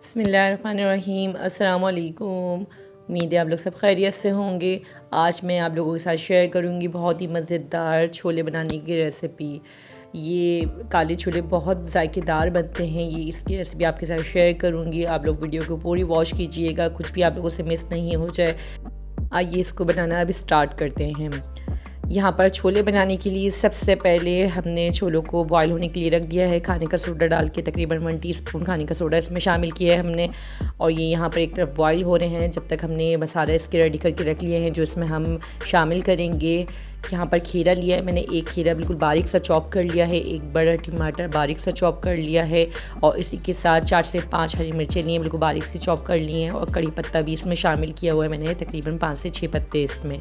बिस्मिल्लाहिर्रहमानिर्रहीम। अस्सलाम वालेकुम। उम्मीद है आप लोग सब खैरियत से होंगे। आज मैं आप लोगों के साथ शेयर करूंगी बहुत ही मज़ेदार छोले बनाने की रेसिपी। ये काले छोले बहुत ज़ायकेदार बनते हैं। ये इसकी रेसिपी आपके साथ शेयर करूंगी। आप लोग वीडियो को पूरी वॉच कीजिएगा, कुछ भी आप लोगों से मिस नहीं हो जाए। आइए इसको बनाना अब स्टार्ट करते हैं। यहाँ पर छोले बनाने के लिए सबसे पहले हमने छोलों को बॉईल होने के लिए रख दिया है। खाने का सोडा डाल के तकरीबन 1 टीस्पून खाने का सोडा इसमें शामिल किया है हमने, और ये यहाँ पर एक तरफ बॉईल हो रहे हैं जब तक हमने मसाला इसके रेडी करके रख लिए हैं जो इसमें हम शामिल करेंगे। यहाँ पर खीरा लिया है मैंने, एक खीरा बिल्कुल बारीक सा चॉप कर लिया है, एक बड़ा टमाटर बारीक सा चॉप कर लिया है, और इसी के साथ 4 से 5 हरी मिर्चें लिए बिल्कुल बारीक सी चॉप कर लिए हैं, और कड़ी पत्ता भी इसमें शामिल किया हुआ है मैंने, तकरीबन 5 से 6 पत्ते इसमें।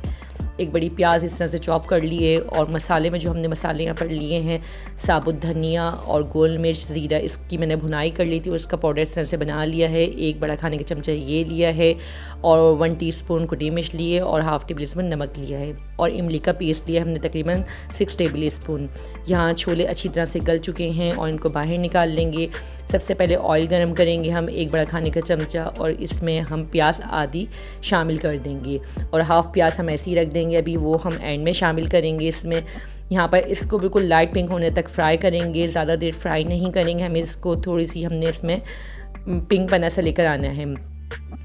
एक बड़ी प्याज इस तरह से चॉप कर लिए, और मसाले में जो हमने मसाले यहाँ पर लिए हैं साबुत धनिया और गोल मिर्च ज़ीरा, इसकी मैंने भुनाई कर ली थी और इसका पाउडर इस तरह से बना लिया है। एक बड़ा खाने का चमचा ये लिया है, और 1 टीस्पून कुटी मिर्च लिए, और हाफ़ टेबल स्पून नमक लिया है, और इमली का पेस्ट लिया हमने तकरीबन 6 टेबल स्पून। यहाँ छोले अच्छी तरह से गल चुके हैं और इनको बाहर निकाल लेंगे। सबसे पहले ऑयल गरम करेंगे हम, एक बड़ा खाने का चमचा, और इसमें हम प्याज आधी शामिल कर देंगे, और हाफ़ प्याज हम ऐसे ही रख देंगे, अभी वो हम एंड में शामिल करेंगे इसमें। यहाँ पर इसको बिल्कुल लाइट पिंक होने तक फ्राई करेंगे, ज़्यादा देर फ्राई नहीं करेंगे हमें इसको, थोड़ी सी हमने इसमें पिंक पना से लेकर आना है।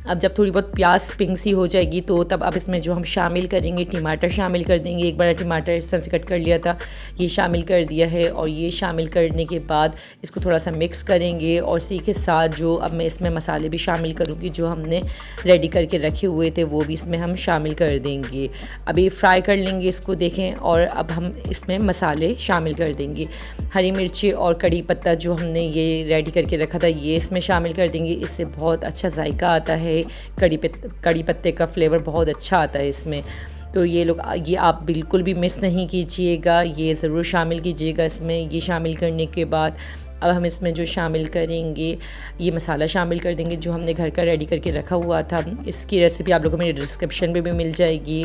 अब जब थोड़ी बहुत प्याज पिंक सी हो जाएगी तो तब अब इसमें जो हम शामिल करेंगे टमाटर शामिल कर देंगे। एक बड़ा टमाटर इस तरह से कट कर लिया था, ये शामिल कर दिया है, और ये शामिल करने के बाद इसको थोड़ा सा मिक्स करेंगे, और इसी के साथ जो अब मैं इसमें मसाले भी शामिल करूँगी जो हमने रेडी करके रखे हुए थे वो भी इसमें हम शामिल कर देंगे। अभी फ्राई कर लेंगे इसको, देखें, और अब हम इसमें मसाले शामिल कर देंगे। हरी मिर्ची और कड़ी पत्ता जो हमने ये रेडी करके रखा था ये इसमें शामिल कर देंगे, इससे बहुत अच्छा जायका आता है, कड़ी पत्ते का फ्लेवर बहुत अच्छा आता है इसमें। तो ये आप बिल्कुल भी मिस नहीं कीजिएगा, ये ज़रूर शामिल कीजिएगा इसमें। ये शामिल करने के बाद अब हम इसमें जो शामिल करेंगे ये मसाला शामिल कर देंगे जो हमने घर का रेडी करके रखा हुआ था। इसकी रेसिपी आप लोगों को मेरे डिस्क्रिप्शन में भी मिल जाएगी।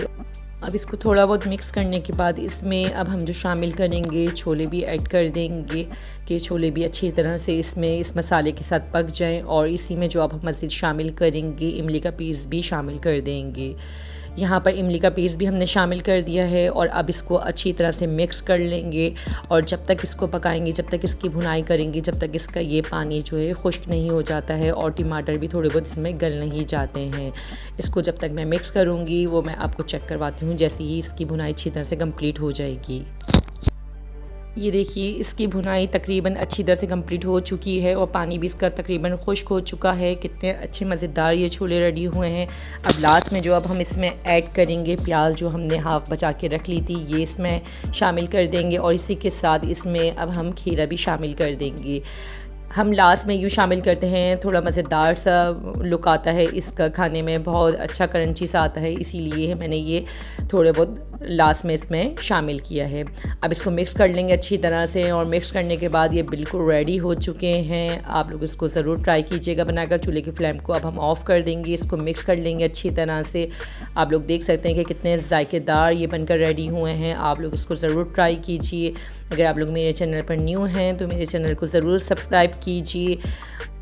अब इसको थोड़ा बहुत मिक्स करने के बाद इसमें अब हम जो शामिल करेंगे छोले भी ऐड कर देंगे कि छोले भी अच्छी तरह से इसमें इस मसाले के साथ पक जाएं, और इसी में जो अब हम मज़ीद शामिल करेंगे इमली का पीस भी शामिल कर देंगे। यहाँ पर इमली का पेस्ट भी हमने शामिल कर दिया है, और अब इसको अच्छी तरह से मिक्स कर लेंगे, और जब तक इसको पकाएंगे, जब तक इसकी भुनाई करेंगे, जब तक इसका ये पानी जो है खुश्क नहीं हो जाता है और टमाटर भी थोड़े बहुत इसमें गल नहीं जाते हैं। इसको जब तक मैं मिक्स करूँगी वो मैं आपको चेक करवाती हूँ जैसे ही इसकी भुनाई अच्छी तरह से कंप्लीट हो जाएगी। ये देखिए इसकी भुनाई तकरीबन अच्छी तरह से कंप्लीट हो चुकी है, और पानी भी इसका तकरीबन खुश्क हो चुका है। कितने अच्छे मज़ेदार ये छोले रेडी हुए हैं। अब लास्ट में जो अब हम इसमें ऐड करेंगे प्याज जो हमने हाफ़ बचा के रख ली थी ये इसमें शामिल कर देंगे, और इसी के साथ इसमें अब हम खीरा भी शामिल कर देंगे। हम लास्ट में यूँ शामिल करते हैं, थोड़ा मज़ेदार सा लुक आता है इसका, खाने में बहुत अच्छा क्रंची सा आता है, इसीलिए मैंने ये थोड़े बहुत लास्ट में इसमें शामिल किया है। अब इसको मिक्स कर लेंगे अच्छी तरह से, और मिक्स करने के बाद ये बिल्कुल रेडी हो चुके हैं। आप लोग इसको ज़रूर ट्राई कीजिएगा बनाकर। चूल्हे की फ्लेम को अब हम ऑफ़ कर देंगे, इसको मिक्स कर लेंगे अच्छी तरह से। आप लोग देख सकते हैं कि कितने ज़ायकेदार ये बनकर रेडी हुए हैं। आप लोग इसको ज़रूर ट्राई कीजिए। अगर आप लोग मेरे चैनल पर न्यू हैं तो मेरे चैनल को ज़रूर सब्सक्राइब कीजिए।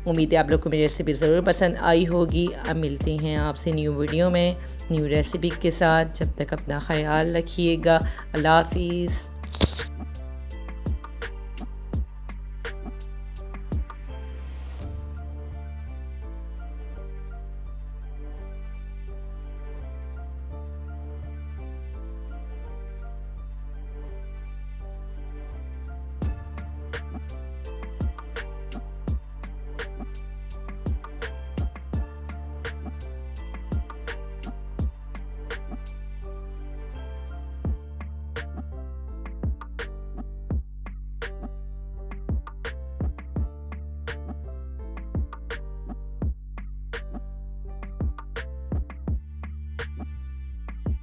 उम्मीद है आप लोग को मेरी रेसिपी ज़रूर पसंद आई होगी। अब मिलते हैं आपसे न्यू वीडियो में न्यू रेसिपी के साथ। जब तक अपना ख्याल रखिएगा। अल्लाह हाफिज़।